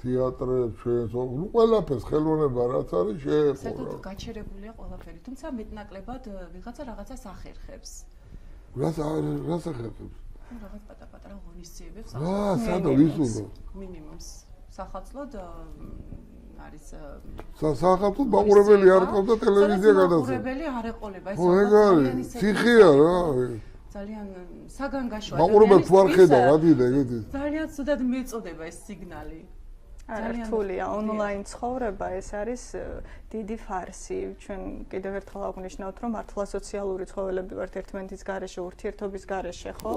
თეატრებს, ნუ ყველაფერს ხელოვნება რაც არის შეეყო. საერთოდ გაჩერებულია ყველაფერი, თუმცა მეტნაკლებად ვიღაცა რაღაცას ახერხებს. რას ახერხებს? რაღაც პატარ-პატარა ღონისძიებებს სადო ვიზურო? მინიმუმს სახალხოდ არის სახალხო მაყურებელი არ ყავდა ტელევიზია გადასცა. მაყურებელი არ ეყოლება ეს ძალიან ციხეა რა. ძალიან საგანგაშოა. მაყურებელი თუ არ ხედავ, ადიდე ეგეთი. ძალიან ცუდად მეწოდება ეს სიგნალი. არა რთულია ონლაინ ცხოვრება ეს არის დიდი ფარსი. ჩვენ კიდევ ერთხელ აღვნიშნავთ რომ მართლა სოციალური ცხოველები ვართ ერთმანეთის გარეშე, ურთიერთობის გარეშე, ხო?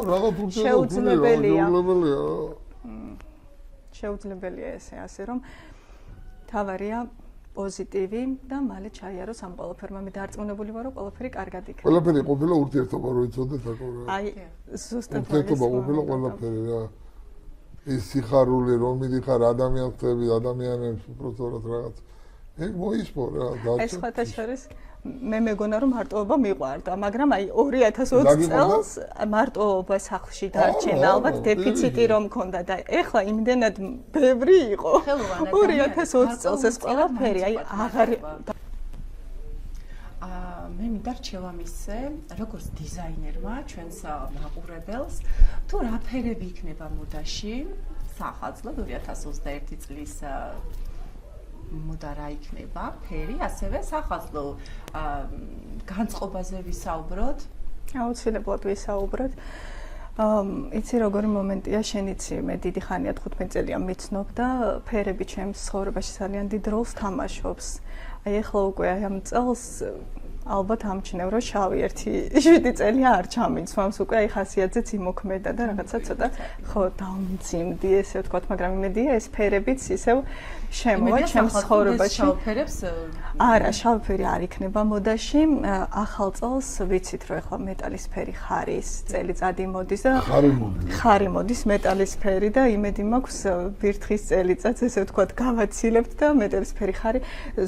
შეუძლებელია ესე ასე რომ თავარია პოზიტივი და მალე ჩაიაროს ამ ყველაფერმა. მე დარწმუნებული ვარ რომ ყველაფერი კარგად იქნება. ყველაფერი ყოფილა ურთიერთობა რო იცოდეთ აკო რა. აი ზუსტად ურთიერთობა ყოფილა ყველაფერი რა. ის სიხარული რომ მიდიხარ ადამიანს ხდები ადამიანებს უბრალოდ რაღაც ეგ მოისმო რა ეს ხათა შორის მე მეგონა რომ მარტოობა მიყვარდა მაგრამ აი 2020 წელს მარტოობა სახლში დარჩენა ალბათ დეფიციტი რომ მქონდა და ეხლა იმდენად ბევრი იყო 2020 წელს ეს ყველაფერი აი აღარ მე მინდა რჩევამისე როგორც დიზაინერმა ჩვენს მაყურებელს თუ რა ფერები იქნება მოდაში სახალხოდ 2021 წლის მოდა რა იქნება ფერი ასევე სახალხო განწყობაზე ვისაუბროთ აუცილებლად ვისაუბროთ იცი როგორი მომენტია შენიცი მე დიდი ხანია 15 წელია მიცნობ და ფერები ჩემს ცხოვრებაში ძალიან დიდ როლს თამაშობს აი ახლა უკვე ამ წელს ალბათ ამჩნევ რომ შავი 7 წელი არ ჩამიცვამს უკვე აი ხასიათზეც იმოქმედა და რაღაცა ცოტა ხო დავმძიმდი ესე ვთქვათ მაგრამ იმედია ეს ფერებიც ისევ შემოვა ჩემს ცხოვრებაში შავფერებს არა შავფერი არ იქნება მოდაში ახალ წელს ვიცით რომ ახლა მეტალისფერი ხარის წელიწადი მოდის და ხარი მოდის მეტალისფერი და იმედი მაქვს ვირთხის წელიწადს ესე ვთქვათ გავაცილებთ და მეტალისფერი ხარი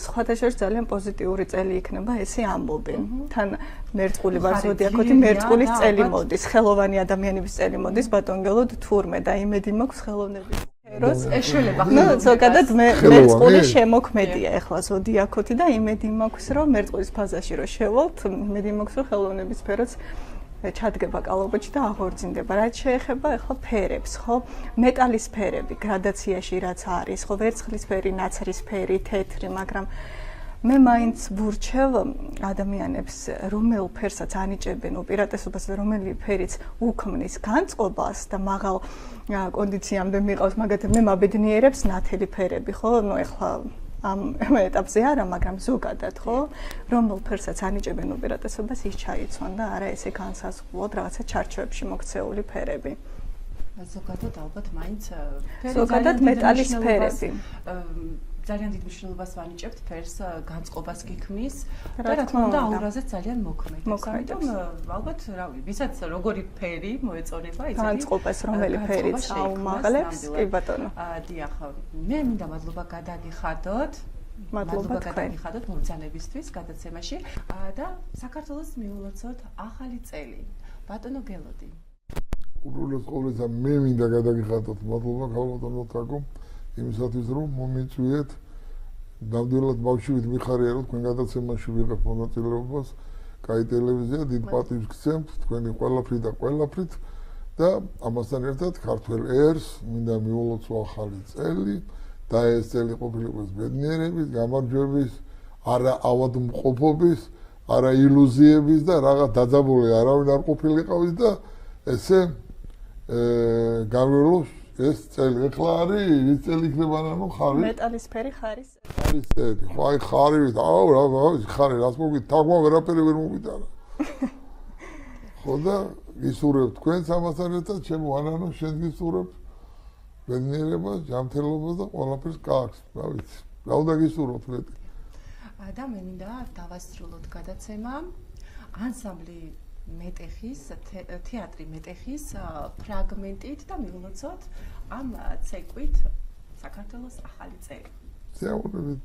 სხვათა შორის ძალიან პოზიტიური წელი იქნება ესე ამბობენ თან მერწყული ვარ ზოდიაქოთი მერწყulis წელი მოდის ხელოვანი ადამიანების წელი მოდის ბატონგელოდ თურმე და იმედი მაქვს ხელოვნების როს ეშველება ნუ ზოგადად მერწყული შემოქმედია ახლა ზოდიაქოთი და იმედი მაქვს რომ მერწყulis ფაზაში რო შევალთ იმედი მაქვს რომ ხელოვნების სფეროც ჩადგება კალობოჩი და აღორძინდება რაც შეეხება ახლა ფერებს ხო მეტალის ფერები გრადაციაში რაც არის ხო ვერცხლისფერი ნაცრისფერი თეთრი მაგრამ მე მაინც ვურჩევ ადამიანებს რომელ ფერსაც ანიჭებენ უპირატესობას რომელი ფერიც უქმნის განწყობას და მაღალ კონდიციამდე მიყავს მაგათი მე მაბედნიერებს ნათელი ფერები ხო ნუ ეხლა ამ ეტაპზე არა მაგრამ ზოგადად ხო რომელ ფერსაც ანიჭებენ უპირატესობას ის ჩაიცვან და არა ესე განსაზღვრულად რაღაცა ჩარჩოებში მოქცეული ფერები ზოგადად ალბათ მაინც ზოგადად მეტალის ფერები ძალიან დიდ მნიშვნელობას ვანიჭებთ ფერს განწყობას გიქმნის და რა თქმა უნდა აურაზე ძალიან მოქმედებს. ამიტომ ალბათ რავი, ვისაც როგორი ფერი მოეწონება, იცით? განწყობას რომელი ფერიც აუმაღლებს, კი ბატონო. დიახ, მე მინდა მადლობა გადაგიხადოთ. მადლობა გადაგიხადოთ მომძანებისთვის გადაცემაში და საქართველოს მიულოცოთ ახალი წელი. ბატონო გელოდი. უბრალოდ ყოველსა მე მინდა გადაგიხადოთ მადლობა ქალბატონო თაკო. იმისათვის რომ მომიწვიეთ ნამდვილად ბავშვით მიხარია რომ თქვენ გადაცემაში ვიღებ მონაწილეობას კაი ტელევიზია დიდ პატივს გცემთ თქვენი ყველაფრით და ყველაფრით და ამასთან ერთად ქართველ ერს მინდა მიულოცო ახალი წელი და ეს წელი ყოფილიყოს ბედნიერების გამარჯვების არა ავადმყოფობის არა ილუზიების და რაღაც დაძაბული არავინ არ ყოფილიყავის და ესე გამრავლოს ეს წელი ახლა არის ის წელი იქნება ანუ ხარი მეტალისფერი ხარის წელი ხო აი ხარივით აუ რა ხარი რას მოგით თაგმა ვერაფერი ვერ მომიტანა ხო და გისურვებ თქვენს ამასთან ერთად ჩემო ანანო შენ გისურვებ ბედნიერებას ჯანმრთელობას და ყველაფერს კარგს რა ვიცი რა უნდა გისურვოთ მეტი და მე მინდა დავასრულოთ გადაცემა ანსამბლი მეტეხის თეატრი მეტეხის ფრაგმენტით და მიულოცოთ ამ ცეკვით საქართველოს ახალი წელი. ზეუნებით